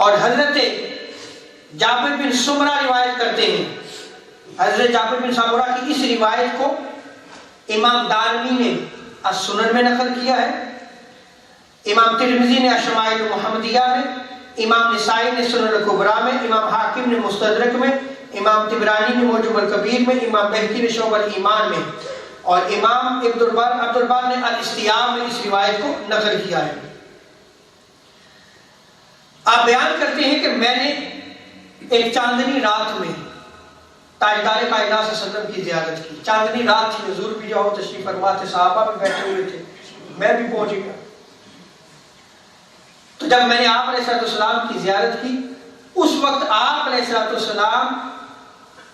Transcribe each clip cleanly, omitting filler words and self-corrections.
اور حضرت جابر بن سمرہ روایت کرتے ہیں. حضرت جابر بن سمرہ کی اس روایت کو امام دارمی نے السنن میں نقل کیا ہے، امام ترمذی نے الشمائل محمدیہ میں، امام نسائی نے سنن الکبریٰ میں، امام حاکم نے مستدرک میں، امام طبرانی نے معجم الکبیر میں، امام بہقی نے شعب الایمان میں، اور امام عبد البر نے الاستیاب میں اس روایت کو نقل کیا ہے. آپ بیان کرتے ہیں کہ میں نے ایک چاندنی رات میں تاجدار کائنات صلی اللہ علیہ وسلم کی زیارت کی. چاندنی رات تھی، حضور بھی جو تشریف فرما تھے، صحابہ بھی بیٹھے ہوئے تھے، میں بھی پہنچ گیا. تو جب میں نے آپ علیہ السلام کی زیارت کی، اس وقت آپ علیہ السلام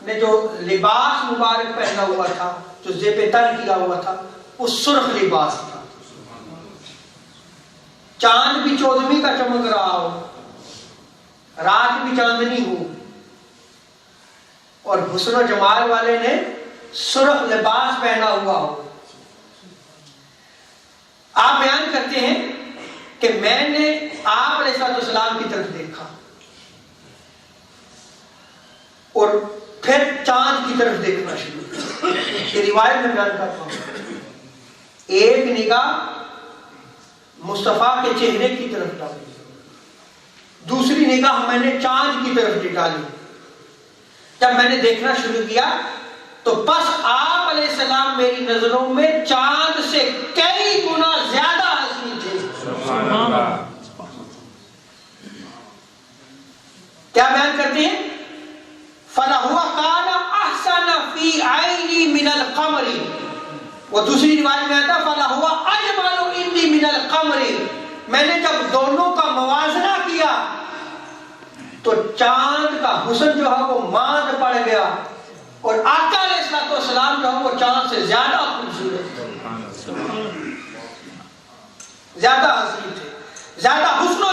نے جو لباس مبارک پہنا ہوا تھا، جو زیب تن کیا ہوا تھا، وہ سرخ لباس تھا. چاند بھی 14ویں کا چمک رہا ہو، رات بھی چاندنی ہو، اور حسن و جمال والے نے سرخ لباس پہنا ہوا ہو. آپ بیان کرتے ہیں کہ میں نے آپ علیہ السلام کی طرف دیکھا اور پھر چاند کی طرف دیکھنا شروع کیا. یہ روایت میں بیان کرتا ہوں. ایک نگاہ مصطفیٰ کے چہرے کی طرف ڈالی، دوسری نگاہ میں نے چاند کی طرف ڈالی. جب میں نے دیکھنا شروع کیا تو بس آپ علیہ السلام میری نظروں میں چاند سے کئی گنا زیادہ حسین تھے. کیا بیان کرتے ہیں؟ فَلَهُوَ كَانَ أَحْسَنَ فِي عَيْنِي مِنَ الْقَمَرِ. وہ دوسری روایت میں آتا فَلَهُوَ أَجْمَلُ عِنْدِي مِنَ الْقَمَرِ. میں نے جب دونوں کا موازنہ کیا تو چاند کا حسن جو ہے وہ ماند پڑ گیا، اور آقا علیہ السلام جو ہے وہ چاند سے زیادہ خوبصورت تھے، زیادہ حسین تھے، زیادہ حسن و